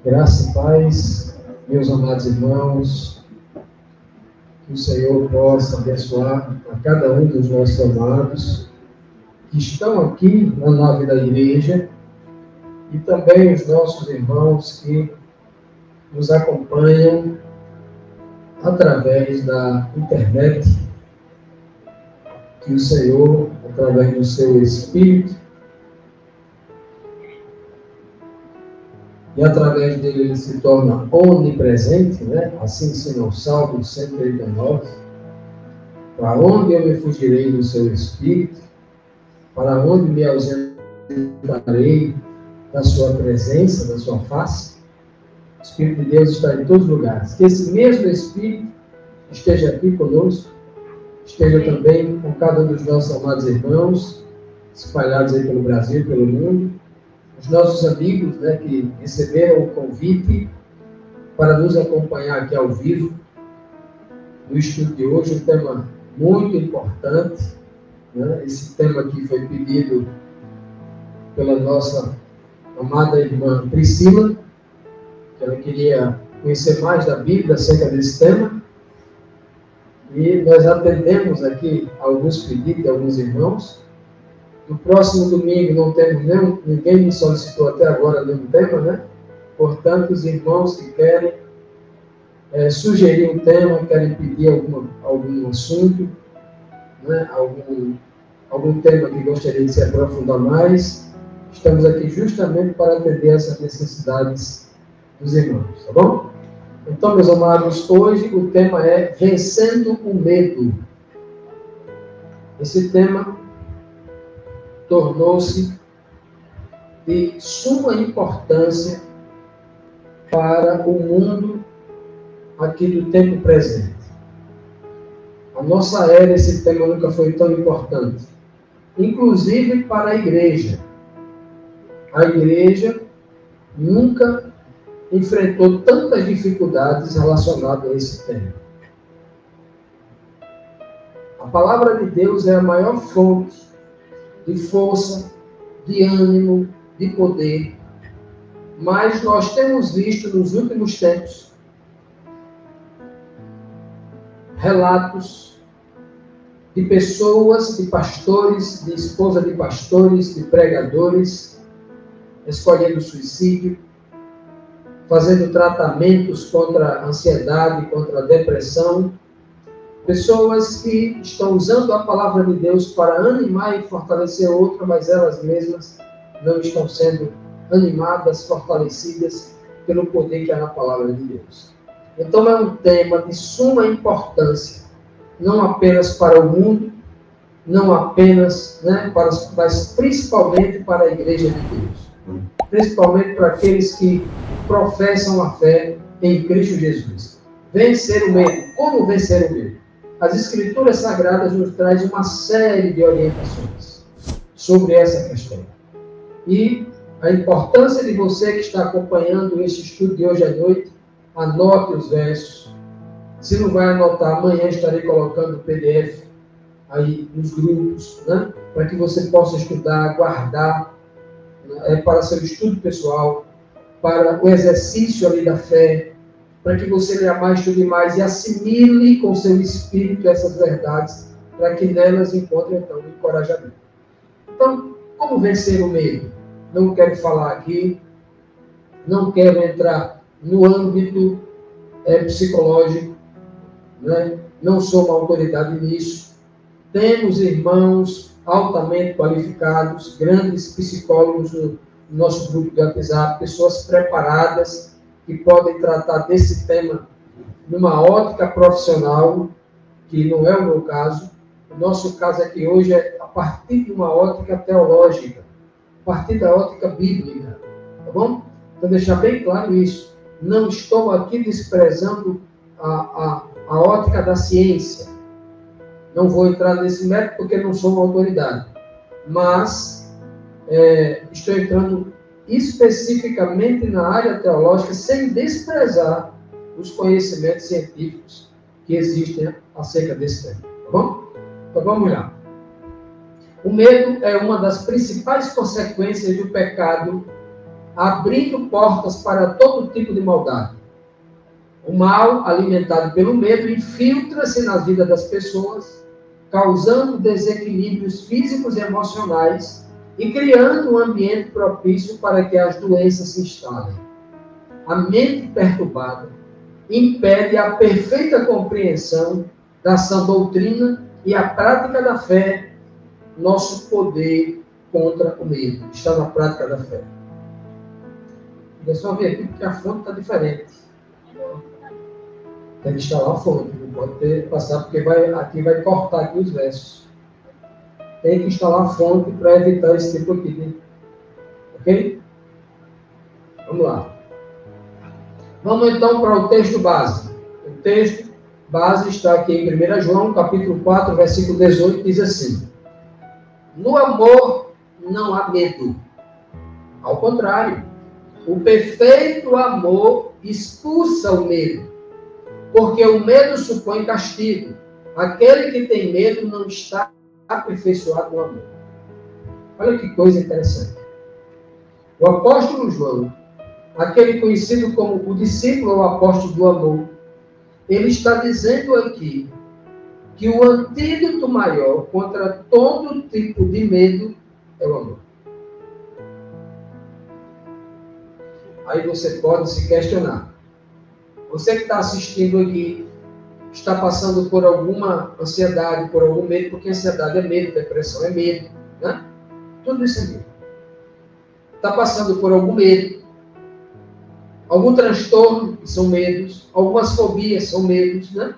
Graça e paz, meus amados irmãos, que o Senhor possa abençoar a cada um dos nossos amados que estão aqui na nave da igreja e também os nossos irmãos que nos acompanham através da internet, que o Senhor, através do seu Espírito, e através dele ele se torna onipresente, né? Assim ensina o Salmo 139. Para onde eu me fugirei do seu Espírito? Para onde me ausentarei da sua presença, da sua face? O Espírito de Deus está em todos os lugares. Que esse mesmo Espírito esteja aqui conosco, esteja também com cada um dos nossos amados irmãos, espalhados aí pelo Brasil, pelo mundo, os nossos amigos, né, que receberam o convite para nos acompanhar aqui ao vivo no estudo de hoje, um tema muito importante, né? Esse tema aqui foi pedido pela nossa amada irmã Priscila, que ela queria conhecer mais da Bíblia acerca desse tema, e nós atendemos aqui alguns pedidos de alguns irmãos. No próximo domingo não temos ninguém me solicitou até agora nenhum tema, né? Portanto, os irmãos que querem sugerir um tema, querem pedir algum assunto, né? Algum tema que gostaria de se aprofundar mais, estamos aqui justamente para atender essas necessidades dos irmãos, tá bom? Então, meus amados, hoje o tema é Vencendo o Medo. Esse tema tornou-se de suma importância para o mundo aqui do tempo presente. A nossa era, esse tema nunca foi tão importante. Inclusive para a igreja. A igreja nunca enfrentou tantas dificuldades relacionadas a esse tema. A palavra de Deus é a maior fonte de força, de ânimo, de poder. Mas nós temos visto nos últimos tempos relatos de pessoas, de pastores, de esposa de pastores, de pregadores, escolhendo suicídio, fazendo tratamentos contra a ansiedade, contra a depressão. Pessoas que estão usando a palavra de Deus para animar e fortalecer outra, mas elas mesmas não estão sendo animadas, fortalecidas pelo poder que há na palavra de Deus. Então é um tema de suma importância, não apenas para o mundo, não apenas, mas principalmente para a igreja de Deus. Principalmente para aqueles que professam a fé em Cristo Jesus. Vencer o medo. Como vencer o medo? As Escrituras Sagradas nos trazem uma série de orientações sobre essa questão. E a importância de você que está acompanhando este estudo de hoje à noite, anote os versos. Se não vai anotar, amanhã estarei colocando o PDF aí nos grupos, né? Para que você possa estudar, guardar, para seu estudo pessoal, para o exercício ali da fé, para que você leia mais, estude mais e assimile com seu espírito essas verdades, para que nelas encontre, então, encorajamento. Então, como vencer o medo? Não quero falar aqui, não quero entrar no âmbito psicológico, né? Não sou uma autoridade nisso. Temos irmãos altamente qualificados, grandes psicólogos no nosso grupo de WhatsApp, pessoas preparadas, que podem tratar desse tema numa ótica profissional, que não é o meu caso. O nosso caso aqui hoje é a partir de uma ótica teológica, a partir da ótica bíblica, tá bom? Então, deixar bem claro isso. Não estou aqui desprezando a ótica da ciência. Não vou entrar nesse método porque não sou uma autoridade. Mas estou entrando especificamente na área teológica, sem desprezar os conhecimentos científicos que existem acerca desse tema. Tá bom? Então vamos lá. O medo é uma das principais consequências do pecado abrindo portas para todo tipo de maldade. O mal, alimentado pelo medo, infiltra-se na vida das pessoas, causando desequilíbrios físicos e emocionais e criando um ambiente propício para que as doenças se instalem. A mente perturbada impede a perfeita compreensão da sã doutrina e a prática da fé. Nosso poder contra o medo está na prática da fé. É só ver aqui porque a fonte está diferente. Tem que instalar a fonte, não pode passar porque aqui vai cortar aqui os versos. Tem que instalar a fonte para evitar esse tipo aqui, né? Ok? Vamos lá. Vamos então para o texto base. O texto base está aqui em 1 João, capítulo 4, versículo 18, diz assim: no amor não há medo. Ao contrário, o perfeito amor expulsa o medo, porque o medo supõe castigo. Aquele que tem medo não está aperfeiçoado no amor. Olha que coisa interessante. O apóstolo João, aquele conhecido como o discípulo ou apóstolo do amor, ele está dizendo aqui que o antídoto maior contra todo tipo de medo é o amor. Aí você pode se questionar. Você que está assistindo aqui, está passando por alguma ansiedade, por algum medo, porque ansiedade é medo, depressão é medo, né? Tudo isso é medo. Está passando por algum medo, algum transtorno, que são medos, algumas fobias são medos, né?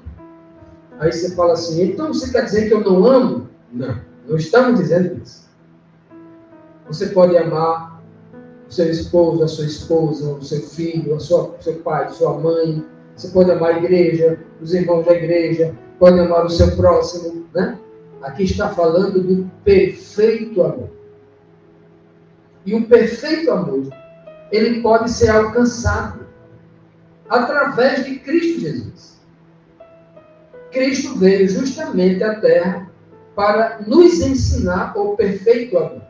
Aí você fala assim, então você quer dizer que eu não amo? Não, não estamos dizendo isso. Você pode amar o seu esposo, a sua esposa, o seu filho, o seu pai, a sua mãe. Você pode amar a igreja, os irmãos da igreja, pode amar o seu próximo, né? Aqui está falando do perfeito amor. E o perfeito amor, ele pode ser alcançado através de Cristo Jesus. Cristo veio justamente à Terra para nos ensinar o perfeito amor.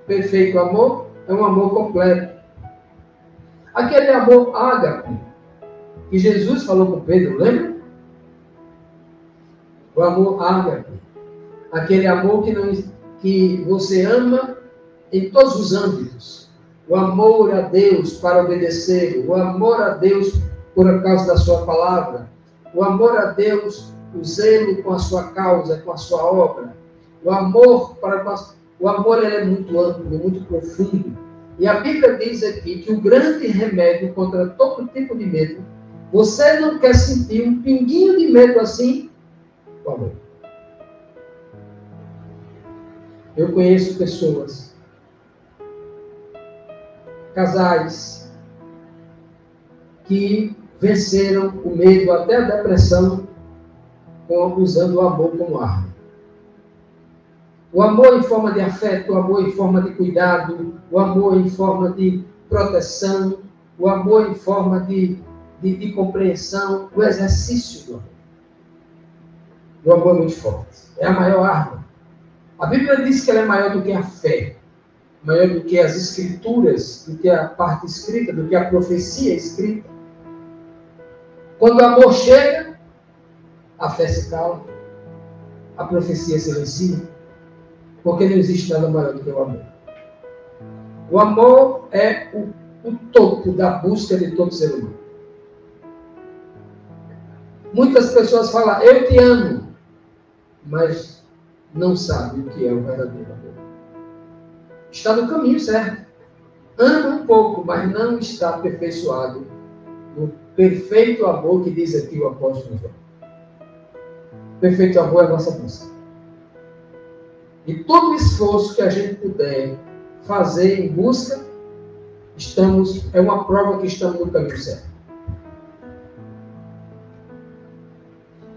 Perfeito amor é um amor completo. Aquele amor ágape, que Jesus falou com Pedro, lembra? O amor ágape. Aquele amor que você ama em todos os âmbitos. O amor a Deus para obedecer. O amor a Deus por causa da sua palavra. O amor a Deus, o zelo com a sua causa, com a sua obra. O amor o amor ele é muito amplo, muito profundo. E a Bíblia diz aqui que o grande remédio contra todo tipo de medo, você não quer sentir um pinguinho de medo assim? O amor. Eu conheço pessoas, casais, que venceram o medo, até a depressão, usando o amor como arma. O amor em forma de afeto, o amor em forma de cuidado, o amor em forma de proteção, o amor em forma de compreensão, o exercício do amor. O amor é muito forte. É a maior arma. A Bíblia diz que ela é maior do que a fé, maior do que as escrituras, do que a parte escrita, do que a profecia escrita. Quando o amor chega, a fé se cala, a profecia silencia, porque não existe nada maior do que o amor. O amor é o topo da busca de todo ser humano. Muitas pessoas falam, eu te amo, mas não sabem o que é o verdadeiro amor. Está no caminho certo. Ama um pouco, mas não está aperfeiçoado no perfeito amor que diz aqui o apóstolo João. Perfeito amor é a nossa busca. E todo esforço que a gente puder fazer em busca, é uma prova que estamos no caminho certo.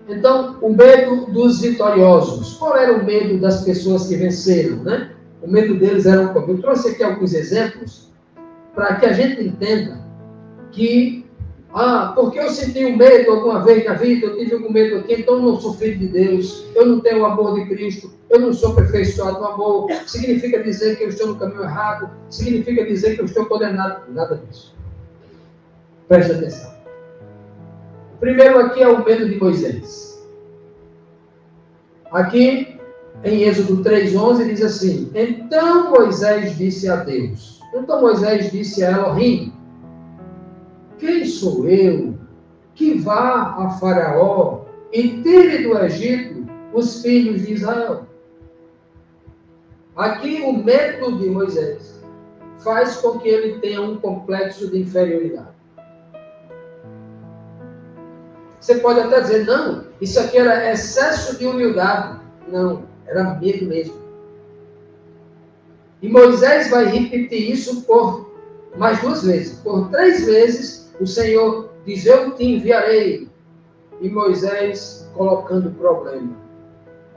Então, o medo dos vitoriosos. Qual era o medo das pessoas que venceram, né? O medo deles era um pouco. Eu trouxe aqui alguns exemplos para que a gente entenda que Porque eu senti um medo alguma vez na vida, eu tive algum medo aqui, então eu não sou filho de Deus, eu não tenho o amor de Cristo, eu não sou aperfeiçoado no amor, significa dizer que eu estou no caminho errado, significa dizer que eu estou condenado. Nada disso. Preste atenção. O primeiro aqui é o medo de Moisés. Aqui, em Êxodo 3:11, diz assim: Então Moisés disse a Deus, então Moisés disse a Elohim, quem sou eu que vá a Faraó e tire do Egito os filhos de Israel? Aqui o medo de Moisés faz com que ele tenha um complexo de inferioridade. Você pode até dizer, não, isso aqui era excesso de humildade. Não, era medo mesmo. E Moisés vai repetir isso por mais 2 vezes. Por 3 vezes, o Senhor diz, eu te enviarei. E Moisés colocando problema.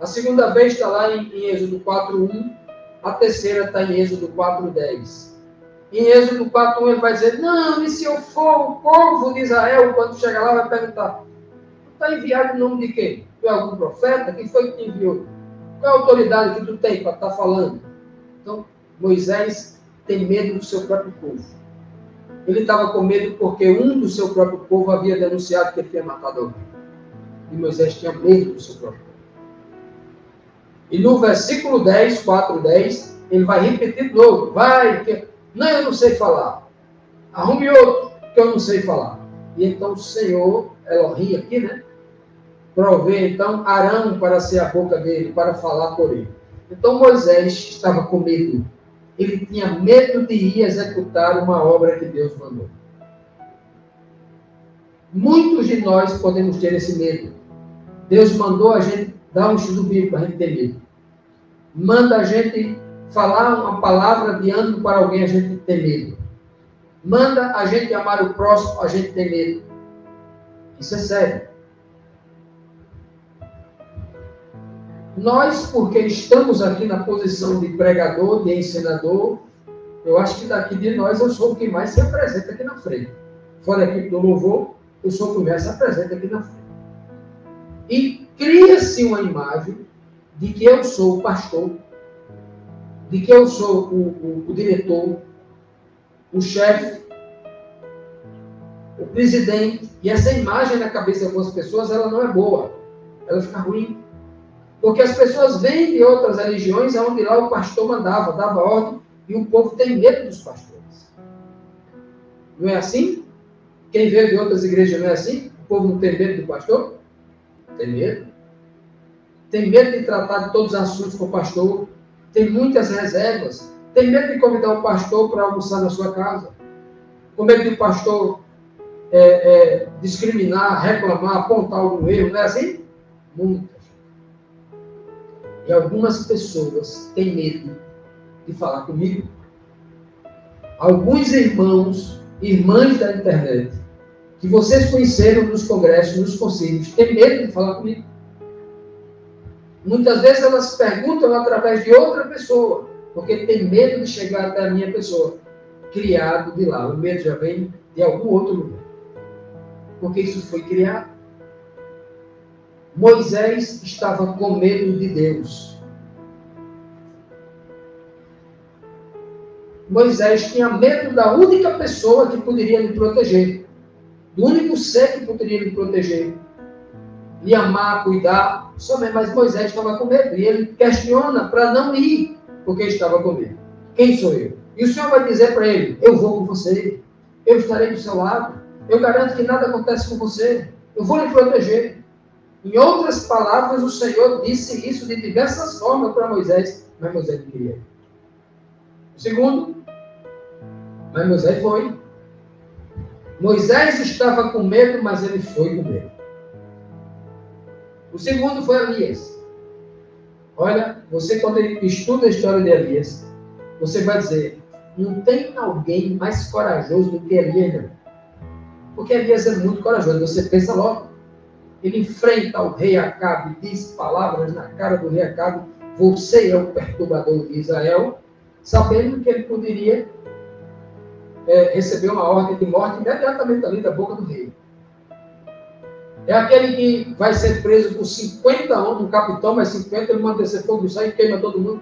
A segunda vez está lá em Êxodo 4:1. A terceira está em Êxodo 4:10. Em Êxodo 4:1 ele vai dizer, não, e se eu for o povo de Israel, quando chegar lá vai perguntar, tu está enviado em nome de quem? Tu é algum profeta? Quem foi que te enviou? Qual é a autoridade que tu tem para estar falando? Então, Moisés tem medo do seu próprio povo. Ele estava com medo porque um do seu próprio povo havia denunciado que ele tinha matado alguém. E Moisés tinha medo do seu próprio povo. E no versículo 10, 4:10, ele vai repetir de novo. Não, eu não sei falar. Arrume outro que eu não sei falar. E então o Senhor, Elohim aqui, né? Provê então Arão para ser a boca dele, para falar por ele. Então Moisés estava com medo. Ele tinha medo de ir executar uma obra que Deus mandou. Muitos de nós podemos ter esse medo. Deus mandou a gente dar um estudo bíblico para a gente ter medo. Manda a gente falar uma palavra de ânimo para alguém, a gente tem medo. Manda a gente amar o próximo, a gente tem medo. Isso é sério. Nós, porque estamos aqui na posição de pregador, de ensinador, eu acho que daqui de nós eu sou o que mais se apresenta aqui na frente. Fora a equipe do louvor, eu sou o que mais se apresenta aqui na frente. E cria-se uma imagem de que eu sou o pastor, de que eu sou o diretor, o chefe, o presidente. E essa imagem na cabeça de algumas pessoas, ela não é boa. Ela fica ruim. Porque as pessoas vêm de outras religiões onde lá o pastor mandava, dava ordem, e o povo tem medo dos pastores. Não é assim? Quem veio de outras igrejas não é assim? O povo não tem medo do pastor? Tem medo. Tem medo de tratar de todos os assuntos com o pastor. Tem muitas reservas. Tem medo de convidar o pastor para almoçar na sua casa. Com medo de o pastor discriminar, reclamar, apontar algum erro. Não é assim? Muitas. E algumas pessoas têm medo de falar comigo. Alguns irmãos, irmãs da internet, que vocês conheceram nos congressos, nos concílios, têm medo de falar comigo. Muitas vezes elas perguntam através de outra pessoa, porque tem medo de chegar até a minha pessoa. Criado de lá. O medo já vem de algum outro lugar. Porque isso foi criado. Moisés estava com medo de Deus. Moisés tinha medo da única pessoa que poderia lhe proteger. Do único ser que poderia lhe proteger. Lhe amar, cuidar. Mas Moisés estava com medo. E ele questiona para não ir, porque estava com medo. Quem sou eu? E o Senhor vai dizer para ele, eu vou com você. Eu estarei do seu lado. Eu garanto que nada acontece com você. Eu vou lhe proteger. Em outras palavras, o Senhor disse isso de diversas formas para Moisés, mas Moisés não queria. O segundo, mas Moisés foi. Moisés estava com medo, mas ele foi com medo. O segundo foi Elias. Olha, você quando estuda a história de Elias, você vai dizer, não tem alguém mais corajoso do que Elias, não. Porque Elias é muito corajoso, você pensa logo. Ele enfrenta o rei Acabe, diz palavras na cara do rei Acabe, você é o perturbador de Israel, sabendo que ele poderia recebeu uma ordem de morte imediatamente ali da boca do rei. É aquele que vai ser preso por 50 homens, um capitão, mas 50 ele manda descer fogo do céu e queima todo mundo.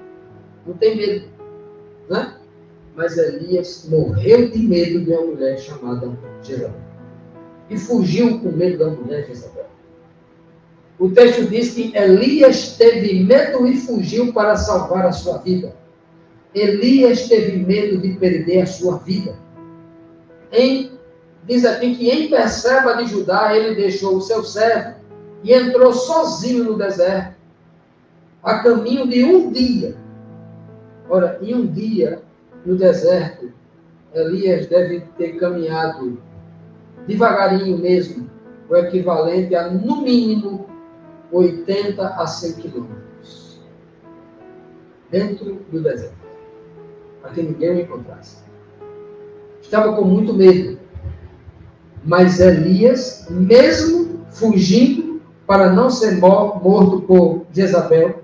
Não tem medo, né? Mas Elias morreu de medo de uma mulher chamada Jezabel. E fugiu com medo da mulher Jezabel. O texto diz que Elias teve medo e fugiu para salvar a sua vida. Elias teve medo de perder a sua vida. Diz aqui que em Berseba de Judá ele deixou o seu servo e entrou sozinho no deserto, a caminho de um dia. Ora, em um dia no deserto, Elias deve ter caminhado devagarinho mesmo, o equivalente a, no mínimo, 80 a 100 quilômetros. Dentro do deserto. Para que ninguém o encontrasse. Estava com muito medo. Mas Elias, mesmo fugindo para não ser morto por Jezabel,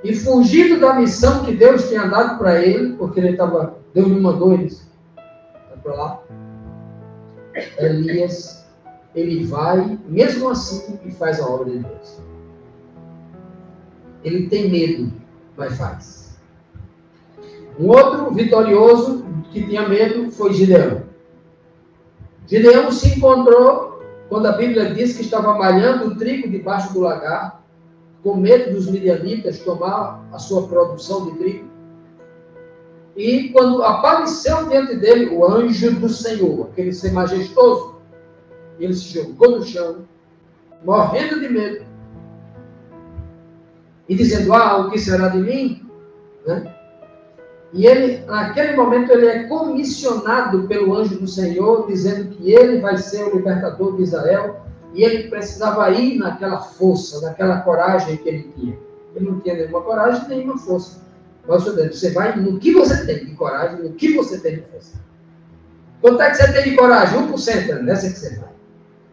e fugindo da missão que Deus tinha dado para ele, porque Deus lhe mandou eles para lá, Elias, ele vai, mesmo assim, e faz a obra de Deus. Ele tem medo, mas faz. Um outro vitorioso que tinha medo foi Gideão. Gideão se encontrou, quando a Bíblia diz que estava malhando o trigo debaixo do lagar, com medo dos midianitas tomar a sua produção de trigo. E quando apareceu diante dele o anjo do Senhor, aquele ser majestoso, ele se jogou no chão, morrendo de medo, e dizendo, o que será de mim? Né? E ele, naquele momento, ele é comissionado pelo anjo do Senhor, dizendo que ele vai ser o libertador de Israel, e ele precisava ir naquela força, naquela coragem que ele tinha. Ele não tinha nenhuma coragem, nenhuma força. Mas você vai no que você tem de coragem, no que você tem de força. Quanto é que você tem de coragem? 1%, é nessa que você vai.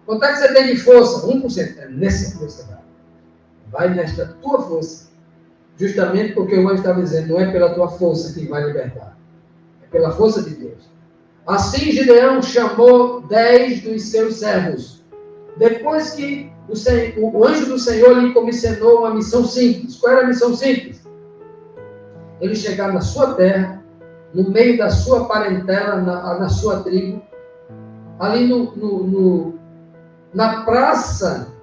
Quanto é que você tem de força? 1%, é nessa que você vai. Vai nesta tua força. Justamente porque o anjo estava dizendo, não é pela tua força que vai libertar. É pela força de Deus. Assim Gideão chamou 10 dos seus servos. Depois que o anjo do Senhor lhe comissionou uma missão simples. Qual era a missão simples? Ele chegar na sua terra, no meio da sua parentela, na sua tribo, ali na praça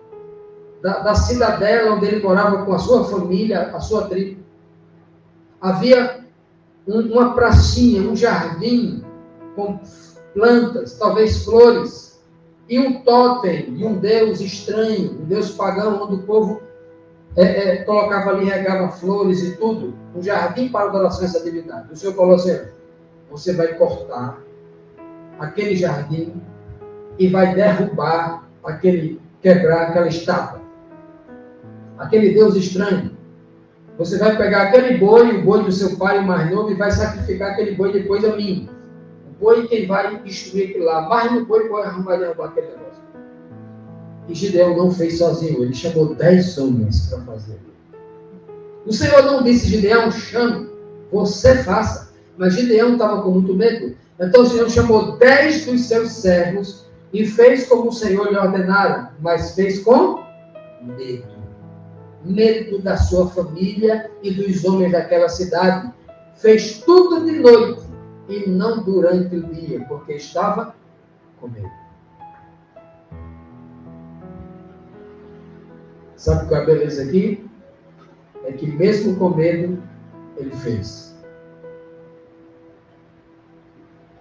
da cidadela onde ele morava com a sua família, a sua tribo. Havia uma pracinha, um jardim com plantas, talvez flores, e um tótem de um deus estranho, um deus pagão, onde o povo colocava ali, regava flores e tudo, um jardim para adoração a essa divindade. O Senhor falou assim, você vai cortar aquele jardim e vai derrubar quebrar aquela estátua. Aquele Deus estranho. Você vai pegar aquele boi, o boi do seu pai, o mais novo, e vai sacrificar aquele boi depois a mim. O boi quem vai destruir aquilo lá. Mas no boi vai derrubar aquele negócio. E Gideão não fez sozinho. Ele chamou 10 homens para fazer. O Senhor não disse, Gideão, chame, você faça. Mas Gideão estava com muito medo. Então o Senhor chamou 10 dos seus servos e fez como o Senhor lhe ordenara, mas fez com medo. Medo da sua família e dos homens daquela cidade. Fez tudo de noite e não durante o dia, porque estava com medo. Sabe qual é a beleza aqui? É que mesmo com medo, ele fez.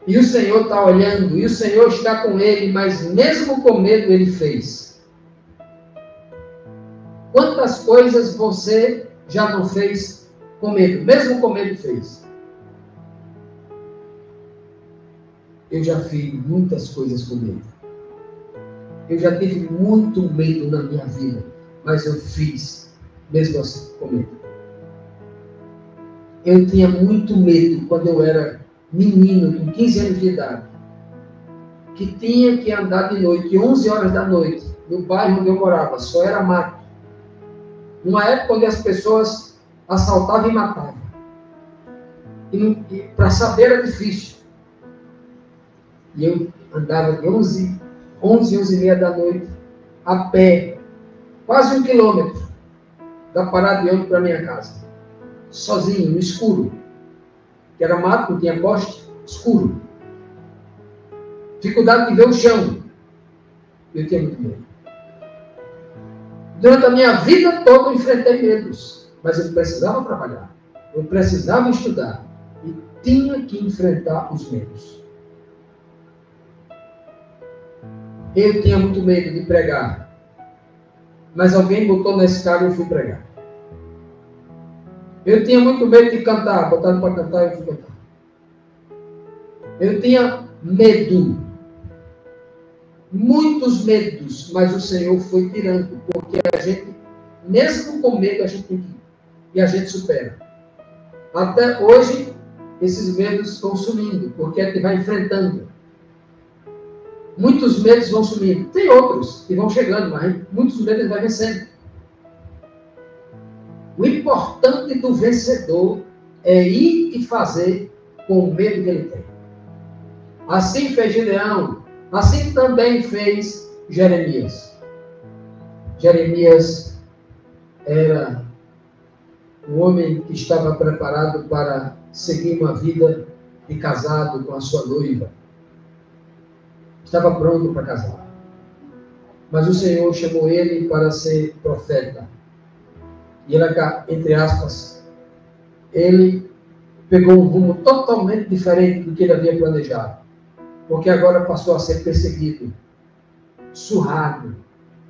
E o Senhor está olhando, e o Senhor está com ele, mas mesmo com medo, ele fez. Quantas coisas você já não fez com medo? Mesmo com medo fez. Eu já fiz muitas coisas com medo. Eu já tive muito medo na minha vida, mas eu fiz, mesmo assim, com medo. Eu tinha muito medo quando eu era menino, com 15 anos de idade, que tinha que andar de noite, 11 horas da noite, no bairro onde eu morava, só era mato. Numa época onde as pessoas assaltavam e matavam. E para saber era difícil. E eu andava de 11h30 da noite, a pé, quase 1 quilômetro, da parada de ônibus para minha casa. Sozinho, no escuro. Que era mato, não tinha poste, escuro. Dificuldade de ver o chão. Eu tinha muito medo. Durante a minha vida toda eu enfrentei medos. Mas eu precisava trabalhar. Eu precisava estudar. E tinha que enfrentar os medos. Eu tinha muito medo de pregar. Mas alguém botou na escada e eu fui pregar. Eu tinha muito medo de cantar. Botaram para cantar e eu fui cantar. Eu tinha medo. Muitos medos. Mas o Senhor foi tirando. Porque a gente, mesmo com medo, a gente tem que ir. E a gente supera. Até hoje, esses medos estão sumindo. Porque a gente vai enfrentando. Muitos medos vão sumindo. Tem outros que vão chegando, mas muitos medos vai vencendo. O importante do vencedor é ir e fazer com o medo que ele tem. Assim fez Gideão. Assim também fez Jeremias. Jeremias era o homem que estava preparado para seguir uma vida de casado com a sua noiva. Estava pronto para casar. Mas o Senhor chamou ele para ser profeta. E ele, entre aspas, ele pegou um rumo totalmente diferente do que ele havia planejado. Porque agora passou a ser perseguido, surrado,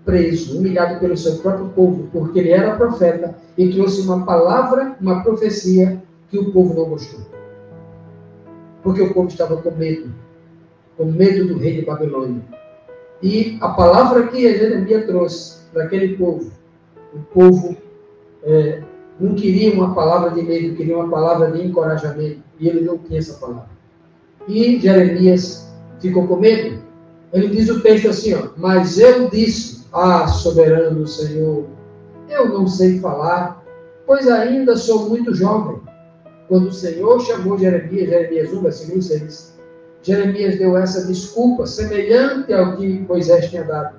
preso, humilhado pelo seu próprio povo, porque ele era profeta e trouxe uma palavra, uma profecia que o povo não gostou. Porque o povo estava com medo do rei de Babilônia. E a palavra que Jeremias trouxe para aquele povo, o povo não queria uma palavra de medo, queria uma palavra de encorajamento, e ele não tinha essa palavra. E Jeremias ficou com medo. Ele diz o texto assim, ó, mas eu disse, soberano Senhor, eu não sei falar, pois ainda sou muito jovem. Quando o Senhor chamou Jeremias 1, versículo 6, Jeremias deu essa desculpa, semelhante ao que Moisés tinha dado.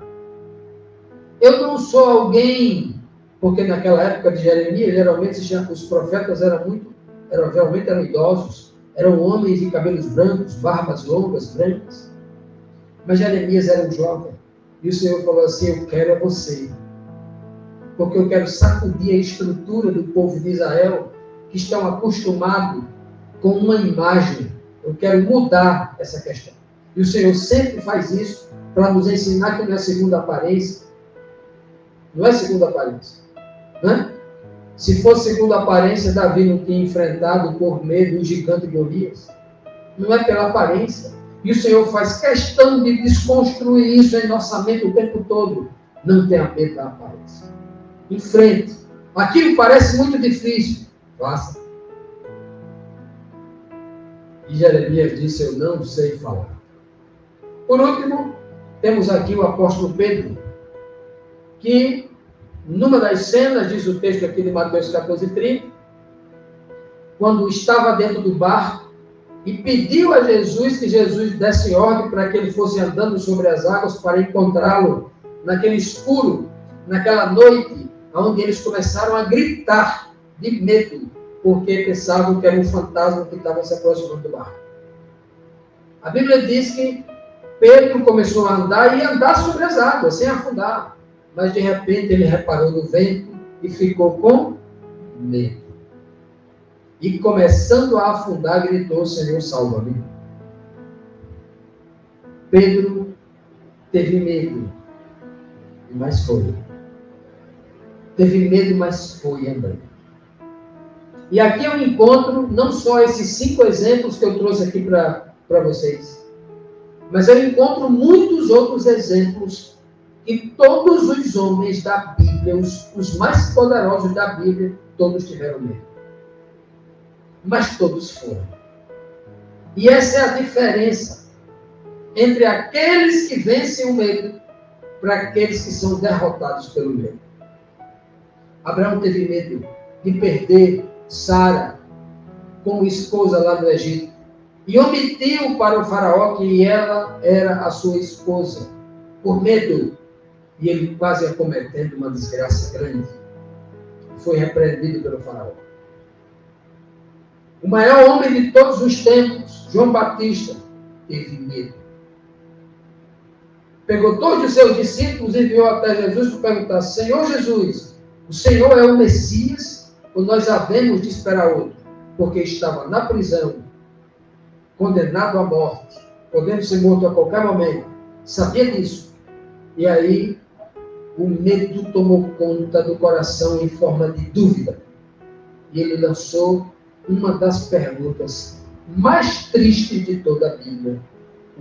Eu não sou alguém, porque naquela época de Jeremias, geralmente os profetas realmente eram idosos, eram homens de cabelos brancos, barbas longas, brancas. Mas Jeremias era um jovem. E o Senhor falou assim, eu quero é você. Porque eu quero sacudir a estrutura do povo de Israel, que estão acostumados com uma imagem. Eu quero mudar essa questão. E o Senhor sempre faz isso para nos ensinar que não é segunda aparência. Não é segunda aparência. Né? Se fosse segundo a aparência, Davi não tinha enfrentado por medo o gigante Golias. Não é pela aparência. E o Senhor faz questão de desconstruir isso em nossa mente o tempo todo. Não tenha medo da aparência. Enfrente. Aquilo parece muito difícil. Faça. E Jeremias disse, eu não sei falar. Por último, temos aqui o apóstolo Pedro, que numa das cenas, diz o texto aqui de Mateus 14:30, quando estava dentro do barco e pediu a Jesus que Jesus desse ordem para que ele fosse andando sobre as águas para encontrá-lo naquele escuro, naquela noite, onde eles começaram a gritar de medo, porque pensavam que era um fantasma que estava se aproximando do barco. A Bíblia diz que Pedro começou a andar e andar sobre as águas, sem afundar. Mas de repente ele reparou no vento e ficou com medo. E começando a afundar, gritou, Senhor, salva-me. Pedro teve medo, mas foi. Teve medo, mas foi andando. E aqui eu encontro não só esses 5 exemplos que eu trouxe aqui para vocês, mas eu encontro muitos outros exemplos que todos os homens da Bíblia, os mais poderosos da Bíblia, todos tiveram medo. Mas todos foram. E essa é a diferença entre aqueles que vencem o medo para aqueles que são derrotados pelo medo. Abraão teve medo de perder Sara como esposa lá do Egito. e omitiu para o faraó que ela era a sua esposa, por medo, e ele quase acometendo uma desgraça grande. Foi repreendido pelo faraó. O maior homem de todos os tempos, João Batista, teve medo. Pegou todos os seus discípulos e enviou até Jesus para perguntar: Senhor Jesus, o Senhor é o Messias ou nós havemos de esperar outro? Porque estava na prisão, condenado à morte, podendo ser morto a qualquer momento. Sabia disso. E aí, o medo tomou conta do coração em forma de dúvida. E ele lançou uma das perguntas mais tristes de toda a Bíblia.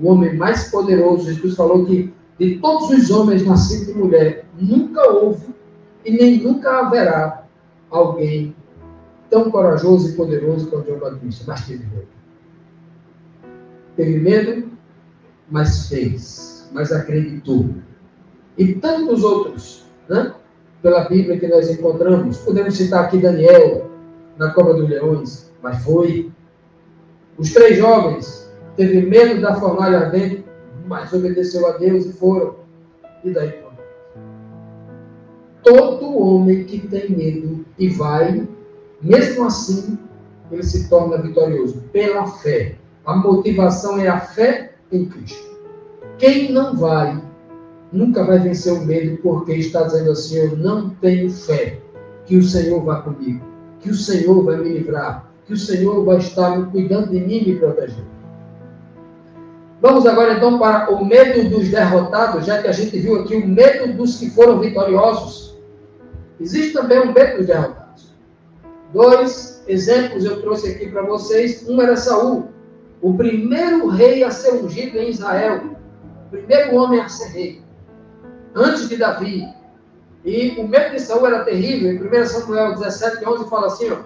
O homem mais poderoso, Jesus falou que de todos os homens nascidos de mulher, nunca houve e nem nunca haverá alguém tão corajoso e poderoso quanto João Batista, mas teve medo. Teve medo, mas fez, mas acreditou. E tantos outros, né? Pela Bíblia que nós encontramos. Podemos citar aqui Daniel, na cova dos leões, mas foi. Os 3 jovens, teve medo da fornalha ardente, mas obedeceu a Deus e foram. E daí para frente. Todo homem que tem medo e vai, mesmo assim, ele se torna vitorioso, pela fé. A motivação é a fé em Cristo. Quem não vai, nunca vai vencer o medo, porque está dizendo assim: eu não tenho fé que o Senhor vá comigo, que o Senhor vai me livrar, que o Senhor vai estar cuidando de mim e me protegendo. Vamos agora então para o medo dos derrotados, já que a gente viu aqui o medo dos que foram vitoriosos. Existe também o medo dos derrotados. 2 exemplos eu trouxe aqui para vocês. Um era Saul, o primeiro rei a ser ungido em Israel, o primeiro homem a ser rei, antes de Davi. E o medo de Saul era terrível. Em 1 Samuel 17:11 fala assim, ó: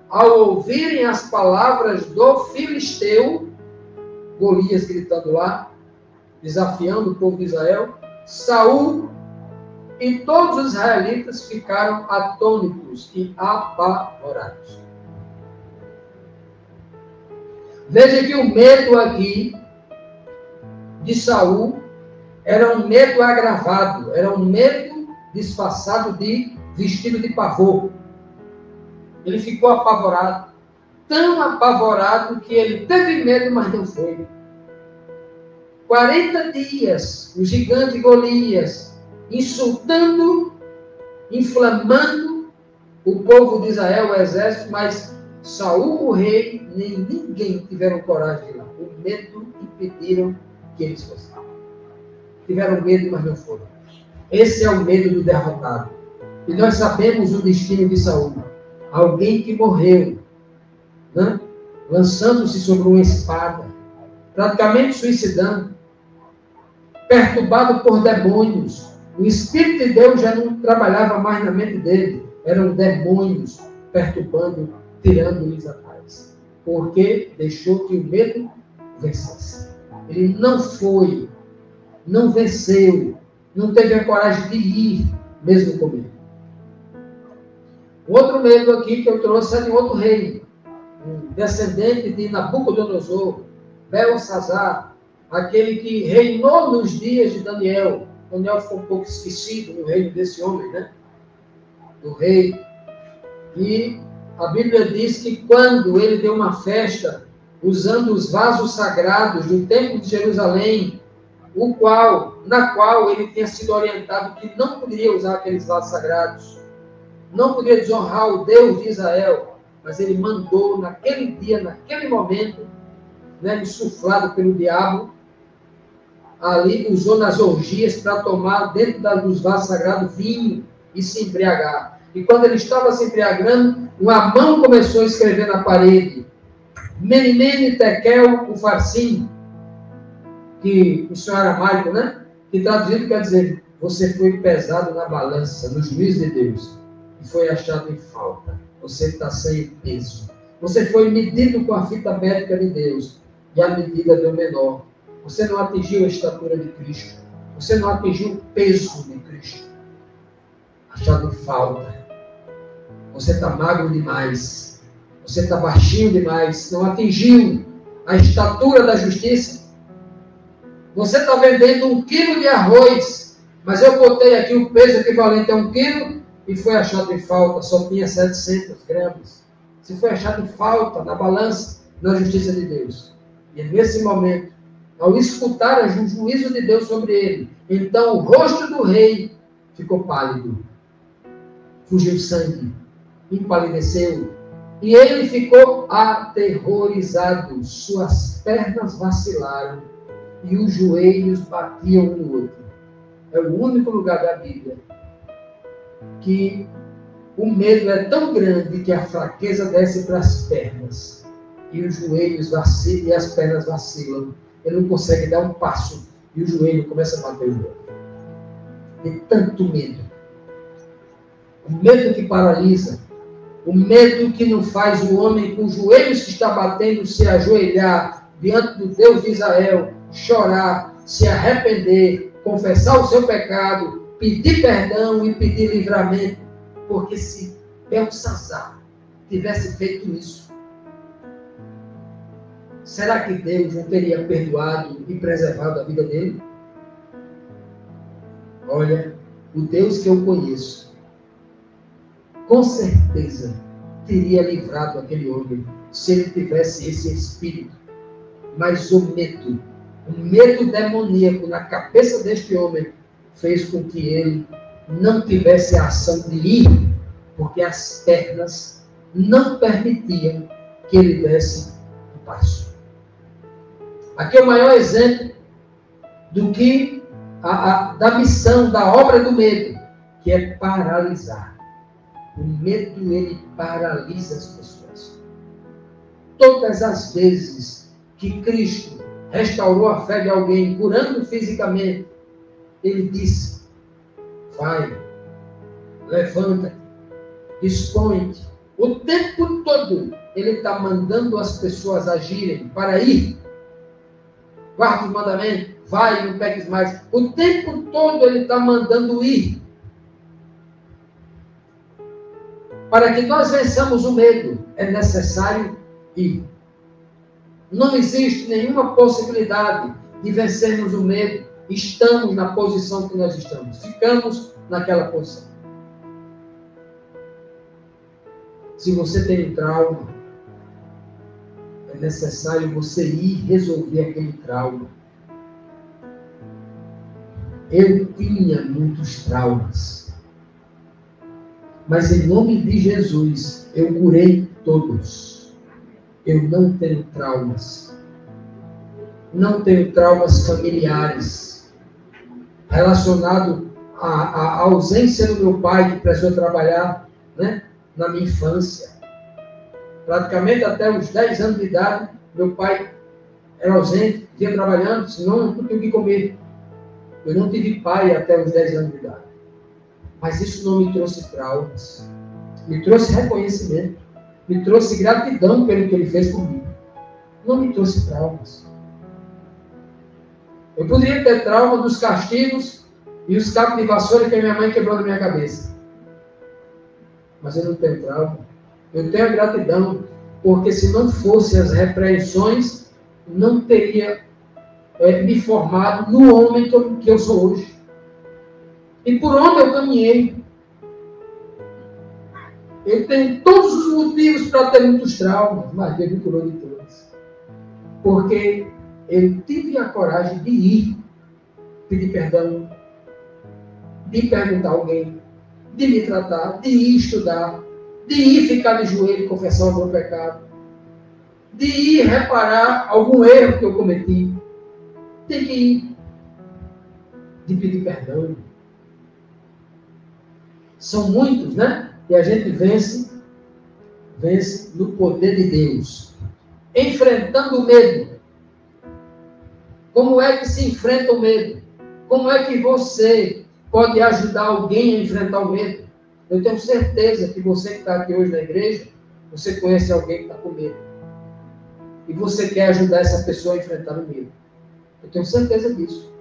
ao ouvirem as palavras do filisteu, Golias gritando lá, desafiando o povo de Israel, Saul e todos os israelitas ficaram atônitos e apavorados. Veja que o medo aqui de Saul era um medo agravado, era um medo disfarçado de vestido de pavor. Ele ficou apavorado, tão apavorado que ele teve medo, mas não foi. 40 dias, o gigante Golias, insultando, inflamando o povo de Israel, o exército, mas Saul, o rei, nem ninguém tiveram coragem de ir lá. O medo impediram que eles fossem. Tiveram medo, mas não foram. Esse é o medo do derrotado. E nós sabemos o destino de Saul. Alguém que morreu, né? Lançando-se sobre uma espada, praticamente suicidando, perturbado por demônios. O Espírito de Deus já não trabalhava mais na mente dele. Eram demônios perturbando, tirando-lhes a paz. Porque deixou que o medo vencesse. Ele não foi, não venceu, não teve a coragem de ir, mesmo com medo. O outro medo aqui que eu trouxe é de outro rei, um descendente de Nabucodonosor, Belsazar, aquele que reinou nos dias de Daniel. Daniel ficou um pouco esquecido no reino desse homem, né? Do rei. E a Bíblia diz que quando ele deu uma festa, usando os vasos sagrados do templo de Jerusalém, na qual ele tinha sido orientado que não poderia usar aqueles vasos sagrados, não poderia desonrar o Deus de Israel, mas ele mandou naquele dia, naquele momento, né, insuflado pelo diabo, ali usou nas orgias para tomar dentro dos vasos sagrados vinho e se embriagar. E quando ele estava se embriagando, uma mão começou a escrever na parede: Mene, Mene, Tekel, Ufarsim, que o senhor aramaico, né? Que traduzido quer dizer: você foi pesado na balança, no juízo de Deus, e foi achado em falta. Você está sem peso. Você foi medido com a fita métrica de Deus, e a medida deu menor. Você não atingiu a estatura de Cristo. Você não atingiu o peso de Cristo. Achado em falta. Você está magro demais. Você está baixinho demais. Não atingiu a estatura da justiça. Você está vendendo 1 quilo de arroz, mas eu botei aqui o peso equivalente a 1 quilo e foi achado em falta, só tinha 700 gramas. Se foi achado em falta na balança, na justiça de Deus. E nesse momento, ao escutar o juízo de Deus sobre ele, então o rosto do rei ficou pálido, fugiu sangue, empalideceu, e ele ficou aterrorizado, suas pernas vacilaram e os joelhos batiam um no outro. É o único lugar da Bíblia que o medo é tão grande que a fraqueza desce para as pernas e os joelhos vacilam e as pernas vacilam. Ele não consegue dar um passo e o joelho começa a bater o outro. De tanto medo. O medo que paralisa. O medo que não faz o homem com os joelhos que está batendo se ajoelhar diante do Deus de Israel, chorar, se arrepender, confessar o seu pecado, pedir perdão e pedir livramento. Porque se Belsazar tivesse feito isso, será que Deus não teria perdoado e preservado a vida dele? Olha, o Deus que eu conheço, com certeza teria livrado aquele homem se ele tivesse esse espírito. Mas o medo demoníaco na cabeça deste homem fez com que ele não tivesse a ação de ir, porque as pernas não permitiam que ele desse um passo. Aqui é o maior exemplo do que da missão, da obra do medo, que é paralisar. O medo, ele paralisa as pessoas. Todas as vezes que Cristo restaurou a fé de alguém, curando fisicamente, ele disse: vai, levanta-te, dispõe-te. O tempo todo ele está mandando as pessoas agirem para ir. Guarda os mandamentos, vai, não peques mais. O tempo todo ele está mandando ir. Para que nós vençamos o medo, é necessário ir. Não existe nenhuma possibilidade de vencermos o medo. Estamos na posição que nós estamos. Ficamos naquela posição. Se você tem um trauma, é necessário você ir resolver aquele trauma. Eu tinha muitos traumas. Mas em nome de Jesus, eu curei todos. Eu não tenho traumas. Não tenho traumas familiares. Relacionado à ausência do meu pai, que precisou trabalhar, né, na minha infância. Praticamente até os 10 anos de idade, meu pai era ausente, ia trabalhando, senão não tinha o que comer. Eu não tive pai até os 10 anos de idade. Mas isso não me trouxe traumas. Me trouxe reconhecimento. Me trouxe gratidão pelo que ele fez comigo. Não me trouxe traumas. Eu poderia ter trauma dos castigos e os cabos de vassoura que a minha mãe quebrou na minha cabeça. Mas eu não tenho trauma. Eu tenho a gratidão, porque se não fossem as repreensões, não teria me formado no homem que eu sou hoje. E por onde eu caminhei. Eu tenho todos os motivos para ter muitos traumas, mas Deus me curou de todos. Porque eu tive a coragem de ir, pedir perdão, de perguntar a alguém, de me tratar, de ir estudar, de ir ficar de joelho e confessar o meu pecado, de ir reparar algum erro que eu cometi, tem que ir, de pedir perdão. São muitos, né? E a gente vence no poder de Deus. Enfrentando o medo. Como é que se enfrenta o medo? Como é que você pode ajudar alguém a enfrentar o medo? Eu tenho certeza que você que está aqui hoje na igreja, você conhece alguém que está com medo. E você quer ajudar essa pessoa a enfrentar o medo. Eu tenho certeza disso.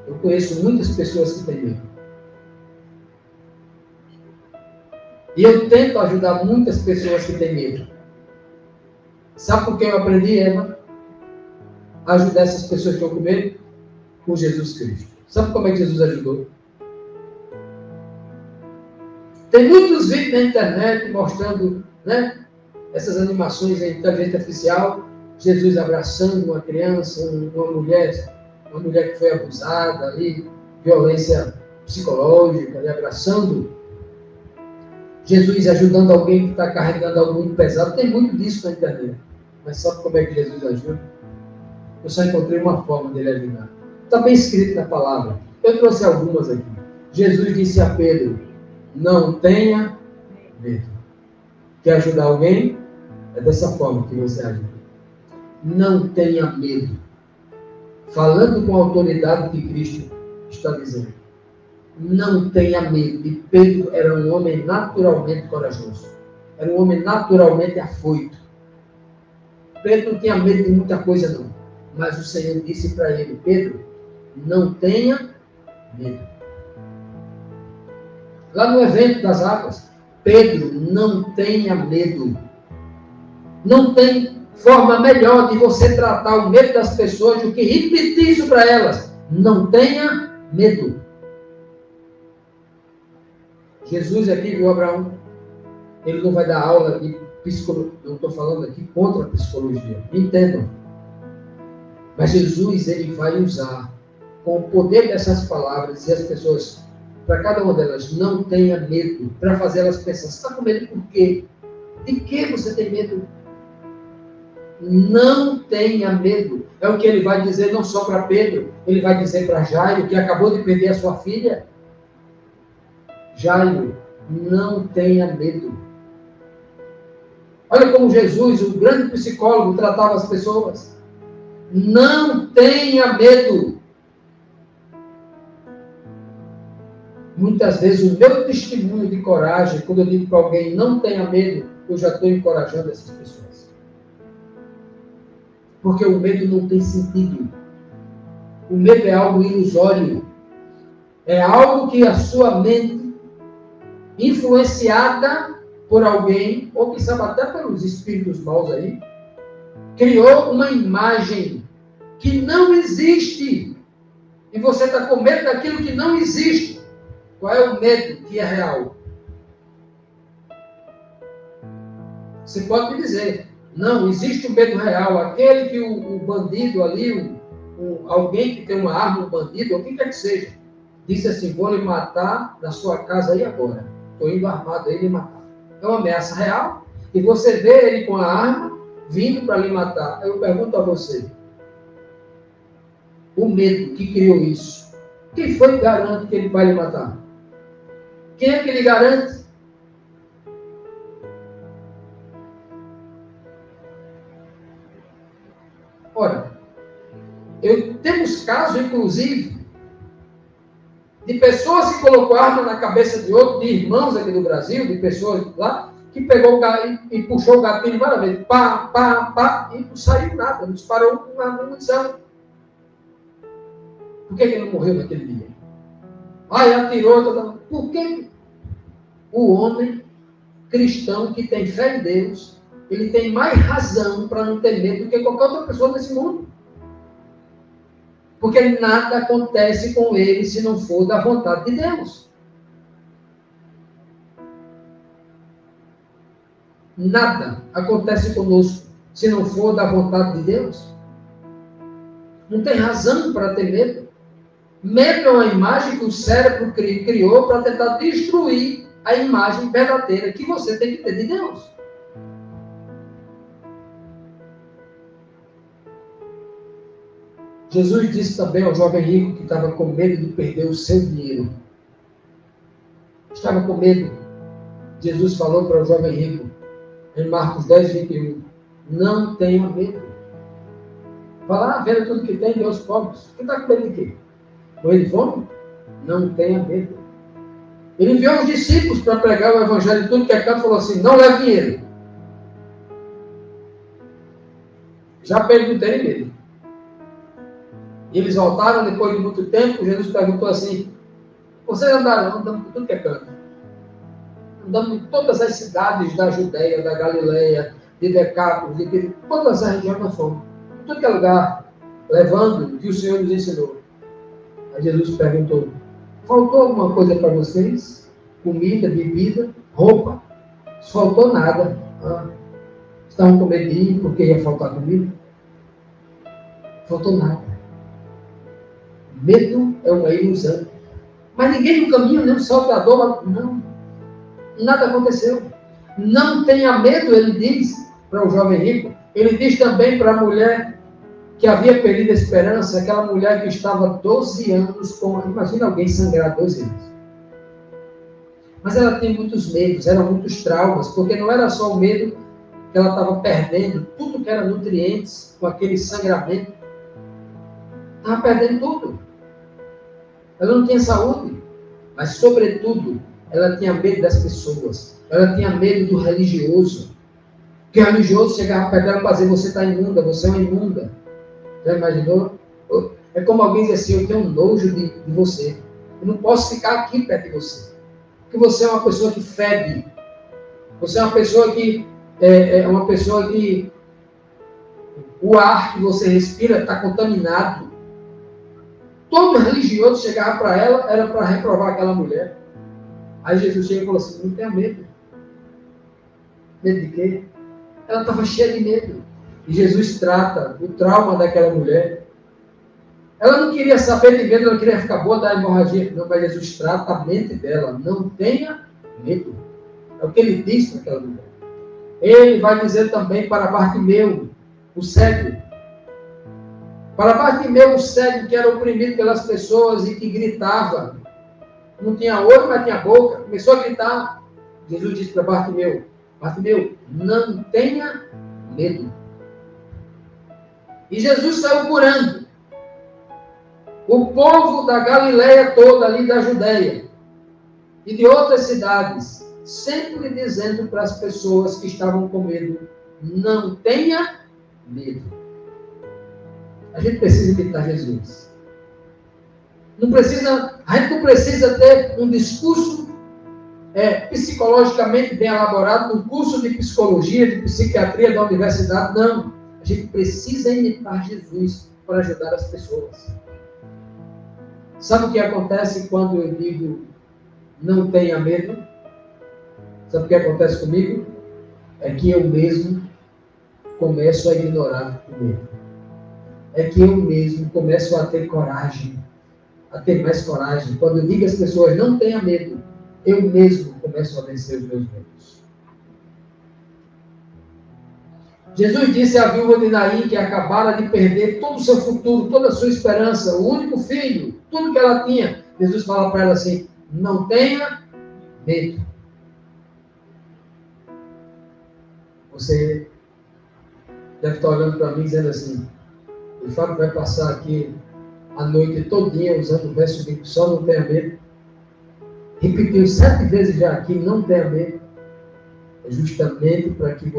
Eu conheço muitas pessoas que têm medo. E eu tento ajudar muitas pessoas que têm medo. Sabe por que eu aprendi, Eva? ajudar essas pessoas que estão com medo? Com Jesus Cristo. Sabe como é que Jesus ajudou? Tem muitos vídeos na internet mostrando, né, essas animações em inteligência artificial, Jesus abraçando uma criança, uma mulher que foi abusada, ali, violência psicológica, ali, abraçando. Jesus ajudando alguém que está carregando algo muito pesado. Tem muito disso na internet. Mas sabe como é que Jesus ajuda? Eu só encontrei uma forma dele ajudar. Está bem escrito na palavra. Eu trouxe algumas aqui. Jesus disse a Pedro: não tenha medo. Quer ajudar alguém? É dessa forma que você ajuda. Não tenha medo. Falando com a autoridade que Cristo está dizendo. Não tenha medo. E Pedro era um homem naturalmente corajoso. Era um homem naturalmente afoito. Pedro não tinha medo de muita coisa, não. Mas o Senhor disse para ele: Pedro, não tenha medo. Lá no evento das águas, Pedro, não tenha medo. Não tem forma melhor de você tratar o medo das pessoas do que repetir isso para elas. Não tenha medo. Jesus aqui viu Abraão. Ele não vai dar aula de psicologia. Não estou falando aqui contra a psicologia. Entendam. Mas Jesus, ele vai usar com o poder dessas palavras e as pessoas, para cada uma delas, não tenha medo, para fazer elas pensar: você está com medo por quê? De que você tem medo? Não tenha medo. É o que ele vai dizer não só para Pedro, ele vai dizer para Jairo, que acabou de perder a sua filha. Jairo, não tenha medo. Olha como Jesus, o grande psicólogo, tratava as pessoas. Não tenha medo. Muitas vezes o meu testemunho de coragem, quando eu digo para alguém não tenha medo, eu já estou encorajando essas pessoas. Porque o medo não tem sentido. O medo é algo ilusório. É algo que a sua mente, influenciada por alguém, ou quem sabe até pelos espíritos maus aí, criou uma imagem que não existe. E você está com medo daquilo que não existe. Qual é o medo que é real? Você pode me dizer: não, existe o medo real. Aquele que o bandido ali, alguém que tem uma arma, um bandido, ou quem quer que seja, disse assim: vou lhe matar na sua casa aí agora. Estou indo armado aí lhe matar. É uma ameaça real. E você vê ele com a arma vindo para lhe matar. Eu pergunto a você: o medo que criou isso, quem foi que garante que ele vai lhe matar? Quem é que lhe garante? Ora, temos casos, inclusive, de pessoas que colocou arma na cabeça de outro, de irmãos aqui do Brasil, de pessoas lá, que pegou o gatilho e puxou o gatilho várias vezes, pá, pá, pá, e não saiu nada, não disparou uma munição. Por que ele não morreu naquele dia? Ele atirou, por que o homem cristão que tem fé em Deus, ele tem mais razão para não ter medo do que qualquer outra pessoa nesse mundo? Porque nada acontece com ele se não for da vontade de Deus. Nada acontece conosco se não for da vontade de Deus. Não tem razão para ter medo. Medo é uma imagem que o cérebro criou para tentar destruir a imagem verdadeira que você tem que ter de Deus. Jesus disse também ao jovem rico que estava com medo de perder o seu dinheiro. Estava com medo. Jesus falou para o jovem rico, em Marcos 10, 21, não tenha medo. Vá lá, venda tudo que tem, dê aos pobres. Você está com medo de quê? Morrer de fome? Não tenha medo. Ele enviou os discípulos para pregar o evangelho de tudo que é canto e falou assim: não leve dinheiro. Já para ele não ter medo. E eles voltaram depois de muito tempo. Jesus perguntou assim: vocês andaram? Andamos por tudo que é canto. Andamos em todas as cidades da Judeia, da Galileia, de Decápolis, de todas as regiões nós fomos. Em tudo que é lugar. levando o que o Senhor nos ensinou. Aí Jesus perguntou: faltou alguma coisa para vocês? Comida, bebida, roupa? Não faltou nada. Estavam com medinho porque ia faltar comida? Não faltou nada. Medo é uma ilusão. Mas ninguém no caminho, nem um saltador, não. Nada aconteceu. Não tenha medo, ele diz para o jovem rico. Ele diz também para a mulher que havia perdido a esperança, aquela mulher que estava 12 anos com... Imagina alguém sangrar 12 anos. Mas ela tem muitos medos, eram muitos traumas, porque não era só o medo que ela estava perdendo, tudo que era nutrientes com aquele sangramento. Estava perdendo tudo. Ela não tinha saúde, mas, sobretudo, ela tinha medo das pessoas. Ela tinha medo do religioso. Porque o religioso chegava perto dela para dizer: você está imunda, você é uma imunda. Já imaginou? É como alguém dizer assim: eu tenho nojo de você. Eu não posso ficar aqui perto de você. Porque você é uma pessoa que fede. Você é uma pessoa que... o ar que você respira está contaminado. Todo religioso chegava para ela, era para reprovar aquela mulher. Aí Jesus chega e falou assim: não tenha medo. Medo de quê? Ela estava cheia de medo. E Jesus trata o trauma daquela mulher. Ela não queria saber de medo, ela queria ficar boa da hemorragia. Não, mas Jesus trata a mente dela. Não tenha medo. É o que ele diz para aquela mulher. Ele vai dizer também para Bartimeu, o cego. Para Bartimeu, o cego, que era oprimido pelas pessoas e que gritava. Não tinha olho, mas tinha boca. Começou a gritar. Jesus disse para Bartimeu: Bartimeu, não tenha medo. E Jesus saiu curando o povo da Galileia toda, ali da Judeia, e de outras cidades, sempre dizendo para as pessoas que estavam com medo: não tenha medo. A gente precisa imitar Jesus. A gente não precisa ter um discurso psicologicamente bem elaborado, um curso de psicologia, de psiquiatria da universidade. Não. A gente precisa imitar Jesus para ajudar as pessoas. Sabe o que acontece quando eu digo não tenha medo? Sabe o que acontece comigo? É que eu mesmo começo a ignorar o medo. É que eu mesmo começo a ter coragem, a ter mais coragem. Quando eu digo às pessoas não tenha medo, eu mesmo começo a vencer os meus medos. Jesus disse à viúva de Naim, que acabara de perder todo o seu futuro, toda a sua esperança, o único filho, tudo que ela tinha. Jesus fala para ela assim: não tenha medo. Você deve estar olhando para mim dizendo assim: o Fábio vai passar aqui a noite todinha usando o verso de só não tenha medo. Repetiu 7 vezes já aqui: não tenha medo. É justamente para que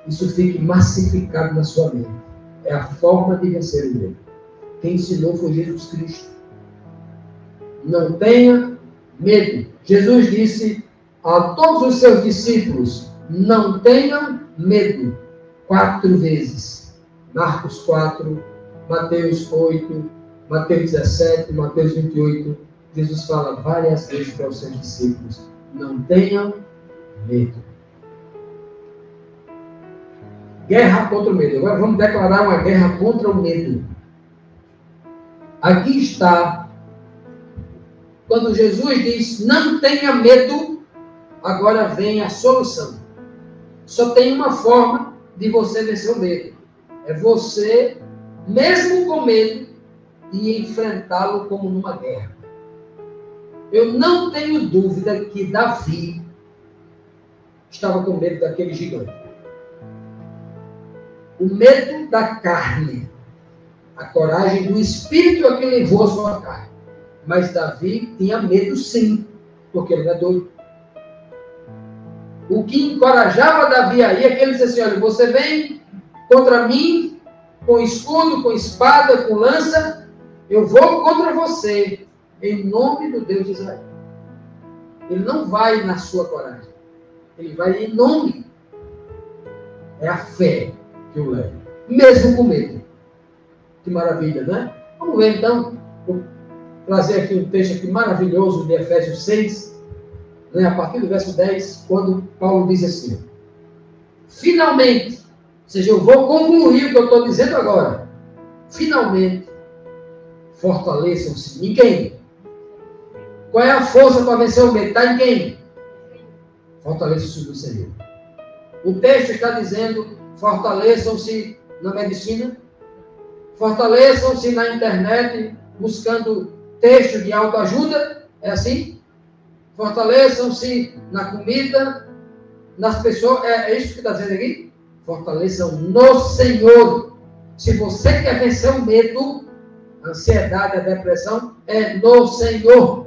isso fique massificado na sua mente. É a forma de vencer o medo. Quem ensinou foi Jesus Cristo. Não tenha medo. Jesus disse a todos os seus discípulos: não tenham medo. 4 vezes. Marcos 4, Mateus 8, Mateus 17, Mateus 28. Jesus fala várias vezes para os seus discípulos: não tenham medo. Guerra contra o medo. Agora vamos declarar uma guerra contra o medo. Aqui está. Quando Jesus diz não tenha medo, agora vem a solução. Só tem uma forma de você vencer o medo. É você, mesmo com medo, e enfrentá-lo como numa guerra. Eu não tenho dúvida que Davi estava com medo daquele gigante. O medo da carne, a coragem do espírito é que levou a sua carne. Mas Davi tinha medo sim, porque ele não é doido. O que encorajava Davi aí é que ele disse assim: olha, você vem contra mim com escudo, com espada, com lança, eu vou contra você, em nome do Deus de Israel. Ele não vai na sua coragem, ele vai em nome. É a fé que o leva, mesmo com medo. Que maravilha, né? Vamos ver então, vou trazer aqui um texto aqui maravilhoso de Efésios 6, né, a partir do verso 10, quando Paulo diz assim: finalmente, ou seja, eu vou concluir o que eu estou dizendo agora. Finalmente, fortaleçam-se. Em quem? Qual é a força para vencer o medo? Está em quem? Fortaleçam-se no Senhor. O texto está dizendo: fortaleçam-se na medicina, fortaleçam-se na internet, buscando textos de autoajuda. É assim? Fortaleçam-se na comida, nas pessoas. É isso que está dizendo aqui? Fortaleçam no Senhor. Se você quer vencer o medo, a ansiedade, a depressão, é no Senhor.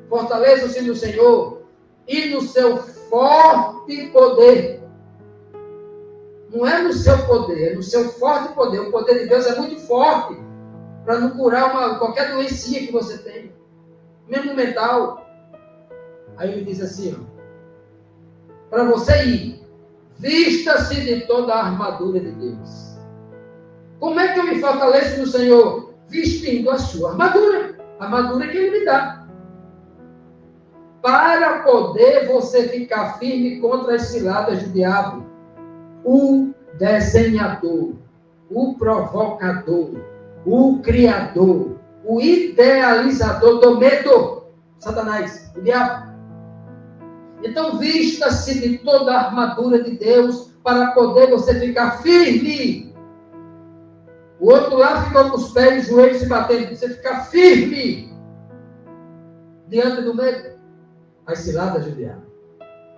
Fortaleçam-se no Senhor e no seu forte poder. Não é no seu poder, é no seu forte poder. O poder de Deus é muito forte para não curar qualquer doencinha que você tem, mesmo mental. Aí ele diz assim, para você ir, vista-se de toda a armadura de Deus. Como é que eu me fortaleço no Senhor? Vestindo a sua armadura. A armadura que Ele me dá. Para poder você ficar firme contra as ciladas do diabo. O desenhador, o provocador, o criador, o idealizador do medo. Satanás, o diabo. Então, vista-se de toda a armadura de Deus para poder você ficar firme. O outro lá ficou com os pés e os joelhos se batendo. Você ficar firme diante do medo. As ciladas do diabo.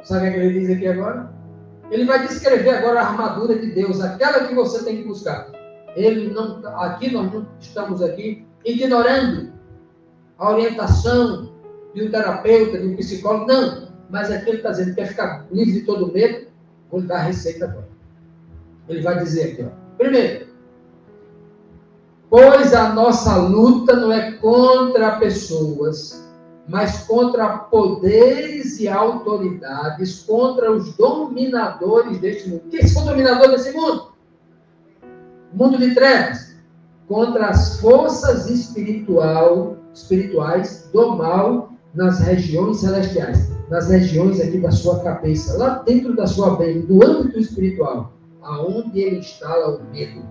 Sabe o que ele diz aqui agora? Ele vai descrever agora a armadura de Deus, aquela que você tem que buscar. Aqui nós não estamos aqui ignorando a orientação de um terapeuta, de um psicólogo, não. Mas aqui ele está dizendo que quer ficar livre de todo medo. Vou lhe dar a receita agora. Ele vai dizer aqui, primeiro, pois a nossa luta não é contra pessoas, mas contra poderes e autoridades, contra os dominadores deste mundo. Quem são dominadores desse mundo? O mundo de trevas. Contra as forças espirituais do mal nas regiões celestiais. Nas regiões aqui da sua cabeça, lá dentro da sua mente, do âmbito espiritual, aonde ele instala o medo.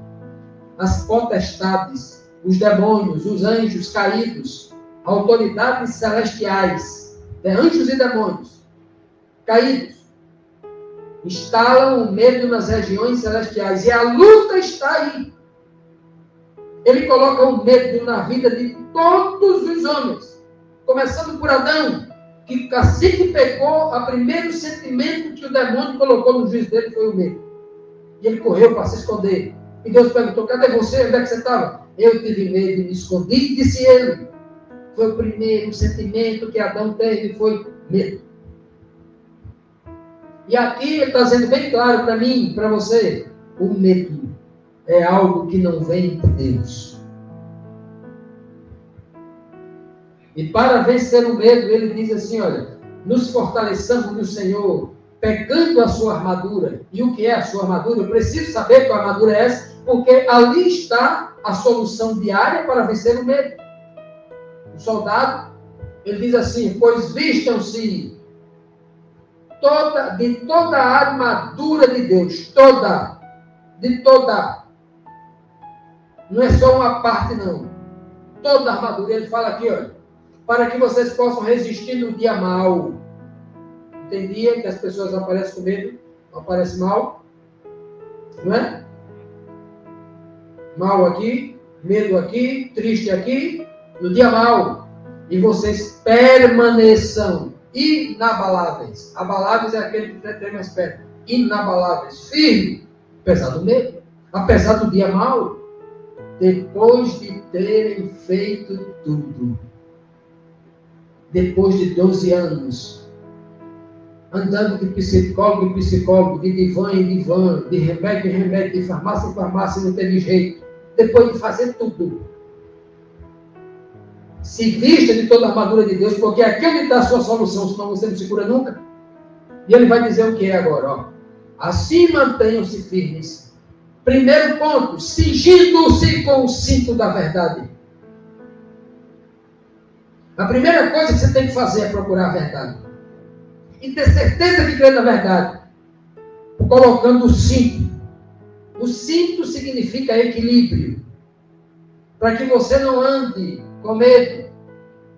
As potestades, os demônios, os anjos caídos, autoridades celestiais, anjos e demônios caídos, instalam o medo nas regiões celestiais, e a luta está aí. Ele coloca o medo na vida de todos os homens, começando por Adão, que assim que pecou, o primeiro sentimento que o demônio colocou no juiz dele foi o medo. E ele correu para se esconder. E Deus perguntou: cadê você? Onde é que você estava? Eu tive medo e me escondi, disse ele. Foi o primeiro sentimento que Adão teve, foi medo. E aqui ele está dizendo bem claro para mim, para você, o medo é algo que não vem de Deus. E para vencer o medo, ele diz assim, olha, nos fortaleçamos no Senhor, pegando a sua armadura. E o que é a sua armadura? Eu preciso saber qual armadura é essa, porque ali está a solução diária para vencer o medo. O soldado, ele diz assim, pois vistam-se de toda a armadura de Deus, de toda. Não é só uma parte, não. Toda a armadura. Ele fala aqui, olha, para que vocês possam resistir no dia mau. Tem dia que as pessoas aparecem com medo, aparece mal, não é? Mal aqui, medo aqui, triste aqui, no dia mau. E vocês permaneçam inabaláveis. Abaláveis é aquele que tem mais perto. Inabaláveis, firme, apesar do medo, apesar do dia mau, depois de terem feito tudo. Depois de 12 anos, andando de psicólogo em psicólogo, de divã em divã, de remédio em remédio, de farmácia em farmácia, não teve jeito. Depois de fazer tudo, se vista de toda a armadura de Deus, porque aqui é onde está a sua solução, senão você não se cura nunca. E ele vai dizer o que é agora, ó. Assim mantenham-se firmes, Primeiro ponto, cingindo-se com o cinto da verdade. A primeira coisa que você tem que fazer é procurar a verdade. E ter certeza de crer na verdade. Colocando o cinto. O cinto significa equilíbrio. Para que você não ande com medo,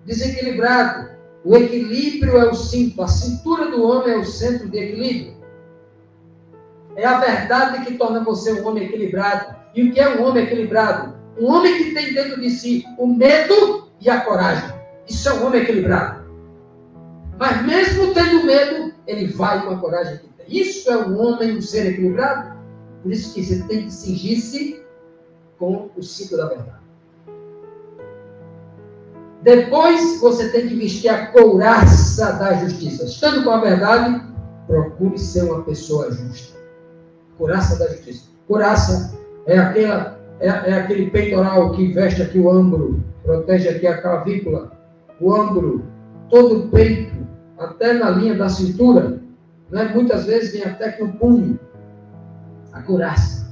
desequilibrado. O equilíbrio é o cinto. A cintura do homem é o centro de equilíbrio. É a verdade que torna você um homem equilibrado. E o que é um homem equilibrado? Um homem que tem dentro de si o medo e a coragem. Isso é um homem equilibrado. Mas mesmo tendo medo, ele vai com a coragem que tem. Isso é um homem, um ser equilibrado. Por isso que você tem que cingir-se com o cinto da verdade. Depois você tem que vestir a couraça da justiça. Estando com a verdade, procure ser uma pessoa justa. Couraça da justiça. Couraça é aquele peitoral que veste aqui o ombro, protege aqui a clavícula, o ombro, todo o peito, até na linha da cintura. Né? Muitas vezes vem até que o punho. A couraça.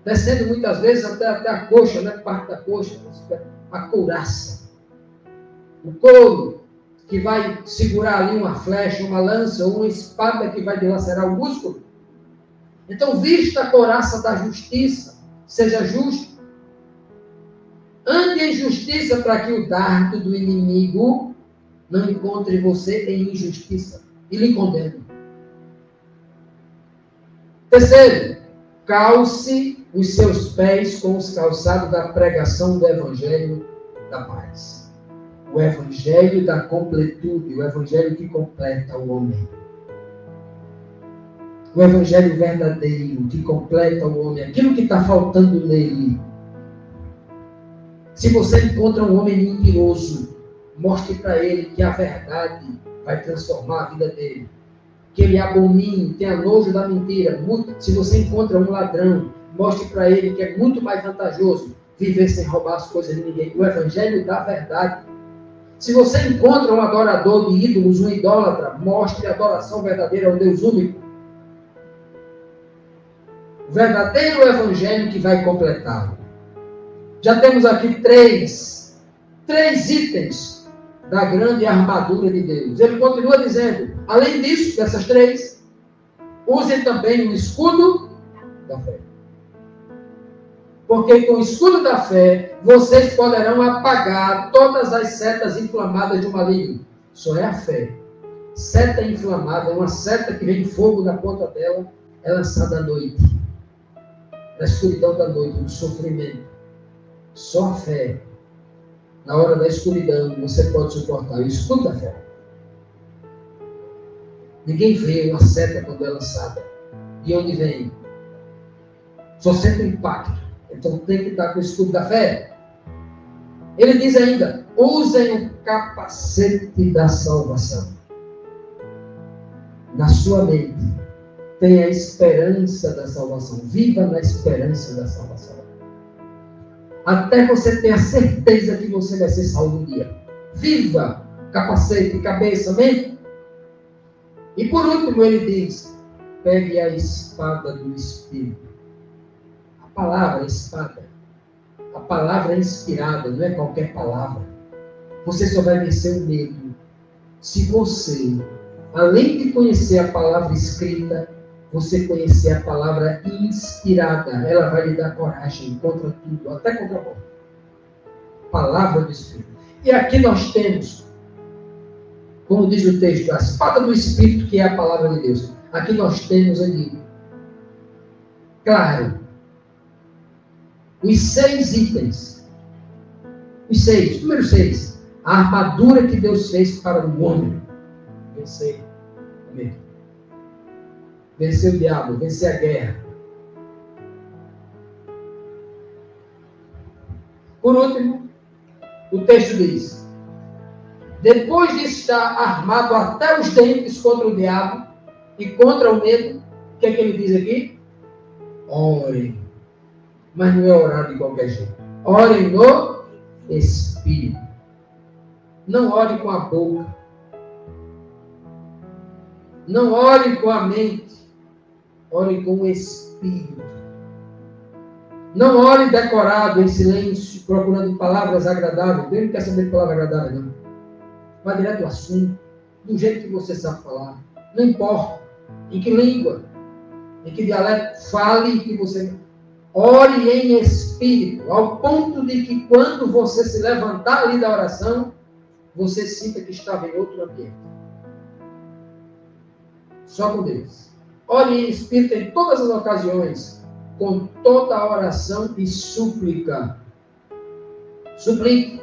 Descendo muitas vezes até a coxa, né? Parte da coxa. A couraça. O couro que vai segurar ali uma flecha, uma lança ou uma espada que vai dilacerar o músculo. Então, vista a couraça da justiça. Seja justo. Ande em justiça para que o dardo do inimigo não encontre você em injustiça e lhe condene. Terceiro, calce os seus pés com os calçados da pregação do Evangelho da paz. O Evangelho da completude, o Evangelho que completa o homem. O Evangelho verdadeiro que completa o homem, aquilo que está faltando nele. Se você encontra um homem mentiroso, mostre para ele que a verdade vai transformar a vida dele. Que ele abomine, tenha nojo da mentira. Se você encontra um ladrão, mostre para ele que é muito mais vantajoso viver sem roubar as coisas de ninguém. O Evangelho da verdade. Se você encontra um adorador de ídolos, um idólatra, mostre a adoração verdadeira ao Deus único. O verdadeiro Evangelho que vai completá-lo. Já temos aqui três itens da grande armadura de Deus. Ele continua dizendo, além disso, dessas três, usem também o escudo da fé. Porque com o escudo da fé, vocês poderão apagar todas as setas inflamadas do maligno. Só é a fé. Seta inflamada é uma seta que vem fogo na ponta dela, é lançada à noite. Na escuridão da noite, no sofrimento. Só a fé. Na hora da escuridão, você pode suportar o escudo da fé. Ninguém vê uma seta quando é lançada. De onde vem? Só sente o impacto. Então tem que estar com o escudo da fé. Ele diz ainda, usem o capacete da salvação. Na sua mente, tenha a esperança da salvação. Viva na esperança da salvação. Até você ter a certeza que você vai ser salvo um dia. Viva, capacete, cabeça, mente. E por último ele diz, pegue a espada do Espírito. A palavra espada. A palavra inspirada, não é qualquer palavra. Você só vai vencer o medo se você, além de conhecer a palavra escrita, você conhecer a palavra inspirada. Ela vai lhe dar coragem contra tudo, até contra a morte. Palavra do Espírito. E aqui nós temos, como diz o texto, a espada do Espírito, que é a palavra de Deus. Aqui nós temos ali, claro, os 6 itens. Os 6, número 6. A armadura que Deus fez para o homem. Vencer o medo. Vencer o diabo, vencer a guerra. Por último, o texto diz, depois de estar armado até os dentes contra o diabo e contra o medo, o que é que ele diz aqui? Orem. Mas não é orar de qualquer jeito. Orem no Espírito. Não ore com a boca. Não ore com a mente. Ore com o Espírito. Não ore decorado, em silêncio, procurando palavras agradáveis. Deus não quer saber de palavra agradável, não. Vá direto ao assunto, do jeito que você sabe falar. Não importa em que língua, em que dialeto, fale que você... Ore em espírito, ao ponto de que quando você se levantar ali da oração, você sinta que estava em outro ambiente. Só com Deus. Ore em espírito em todas as ocasiões, com toda a oração e súplica. Suplique.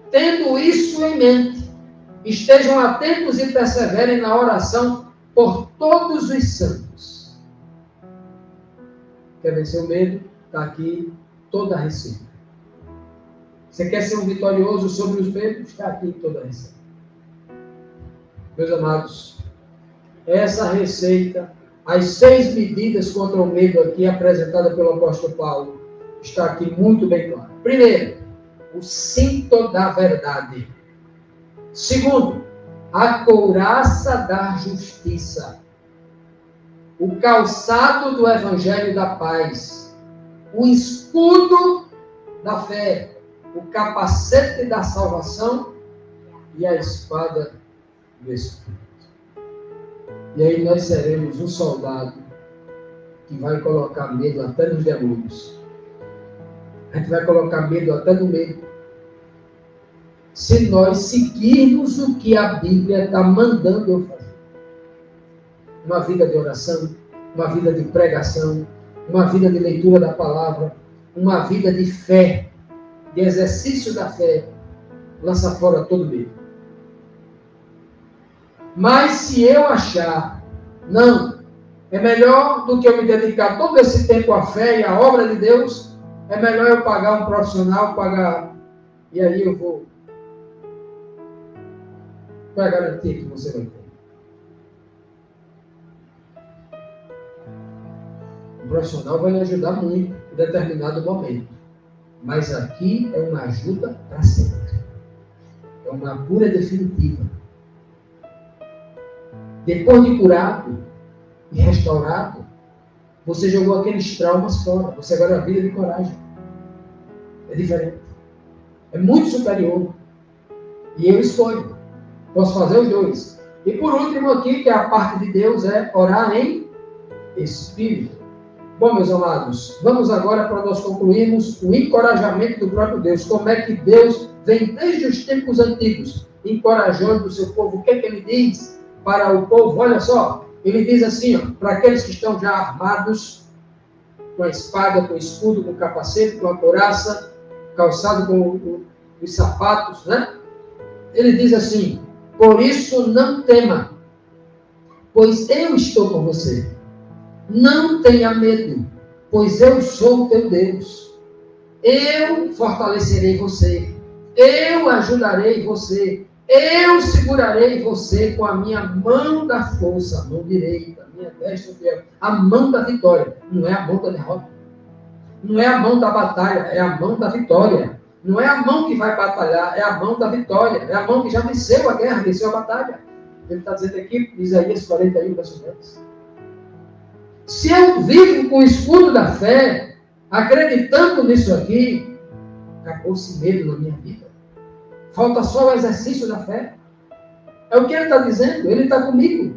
Tendo isso em mente, estejam atentos e perseverem na oração por todos os santos. Quer vencer o medo? Está aqui toda a receita. Você quer ser um vitorioso sobre os medos? Está aqui toda a receita. Meus amados, essa receita, as 6 medidas contra o medo aqui apresentada pelo apóstolo Paulo, está aqui muito bem claro. Primeiro, o cinto da verdade. Segundo, a couraça da justiça. O calçado do evangelho da paz. O escudo da fé. O capacete da salvação e a espada do Espírito. E aí nós seremos um soldado que vai colocar medo até nos demônios. A gente vai colocar medo até no medo. Se nós seguirmos o que a Bíblia está mandando eu fazer. Uma vida de oração, uma vida de pregação, uma vida de leitura da palavra, uma vida de fé, de exercício da fé, lança fora todo medo. Mas se eu achar, não, é melhor do que eu me dedicar todo esse tempo à fé e à obra de Deus, é melhor eu pagar um profissional, e aí eu vou. Qual é a garantia que você vai ter? O profissional vai lhe ajudar muito em determinado momento. Mas aqui é uma ajuda para sempre. É uma cura definitiva. Depois de curado e restaurado, você jogou aqueles traumas fora. Você agora é uma vida de coragem. É diferente. É muito superior. E eu escolho. Posso fazer os dois. E por último aqui, que é a parte de Deus, é orar em espírito. Bom, meus amados, vamos agora para nós concluirmos o encorajamento do próprio Deus. Como é que Deus vem desde os tempos antigos encorajando o seu povo. O que é que ele diz para o povo? Olha só, ele diz assim, ó, para aqueles que estão já armados, com a espada, com o escudo, com o capacete, com a couraça, calçado com os sapatos, né? Ele diz assim: por isso não tema, pois eu estou com você. Não tenha medo, pois eu sou o teu Deus. Eu fortalecerei você. Eu ajudarei você. Eu segurarei você com a minha mão da força, a mão direita, a minha destra fiel, a mão da vitória. Não é a mão da derrota. Não é a mão da batalha, é a mão da vitória. Não é a mão que vai batalhar, é a mão da vitória. É a mão que já venceu a guerra, venceu a batalha. Ele está dizendo aqui, Isaías 41, verso 10. Se eu vivo com o escudo da fé, acreditando nisso aqui, acabou-se medo na minha vida. Falta só o exercício da fé. É o que ele está dizendo, ele está comigo.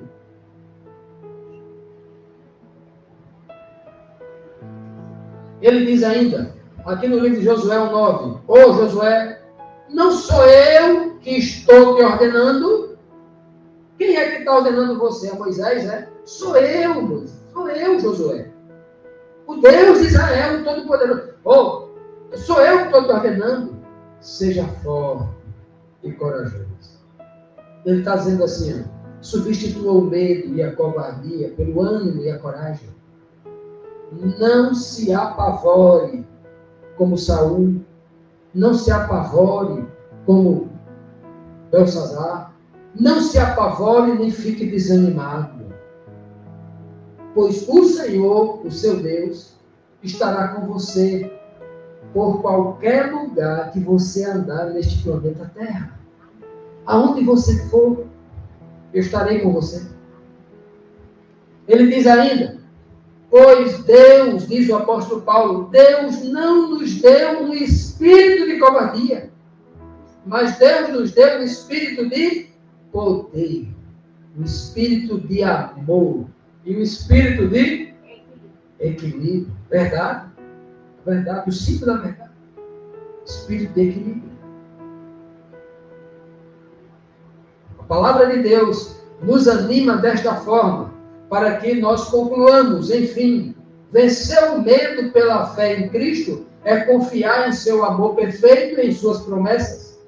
Ele diz ainda, aqui no livro de Josué 1:9, ô Josué, não sou eu que estou te ordenando. Quem é que está ordenando você? É Moisés, é? Sou eu, Moisés. Sou eu, Josué. O Deus de Israel, o Todo-Poderoso. Oh, sou eu que estou te ordenando. Seja forte e corajoso. Ele está dizendo assim, ó, substitua o medo e a covardia pelo ânimo e a coragem. Não se apavore como Saul. Não se apavore como Belsazar. Não se apavore nem fique desanimado. Pois o Senhor, o seu Deus, estará com você por qualquer lugar que você andar neste planeta Terra. Aonde você for, eu estarei com você. Ele diz ainda, pois Deus, diz o apóstolo Paulo, Deus não nos deu um espírito de covardia, mas Deus nos deu um espírito de poder, um espírito de amor e um espírito de equilíbrio. Verdade? Verdade, o ciclo da verdade. Espírito de equilíbrio. A palavra de Deus nos anima desta forma, para que nós concluamos, enfim, vencer o medo pela fé em Cristo é confiar em seu amor perfeito e em suas promessas.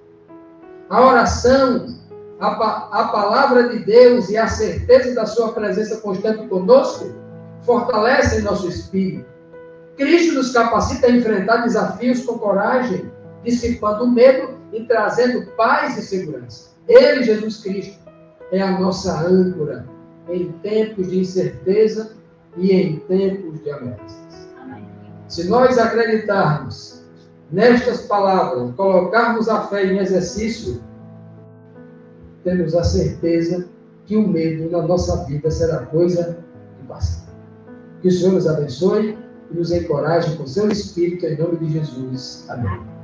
A oração, a palavra de Deus e a certeza da sua presença constante conosco fortalecem nosso espírito. Cristo nos capacita a enfrentar desafios com coragem, dissipando o medo e trazendo paz e segurança. Ele, Jesus Cristo, é a nossa âncora em tempos de incerteza e em tempos de ameaças. Se nós acreditarmos nestas palavras, colocarmos a fé em exercício, temos a certeza que o medo na nossa vida será coisa de passado. Que o Senhor nos abençoe e nos encoraje com seu Espírito, em nome de Jesus. Amém.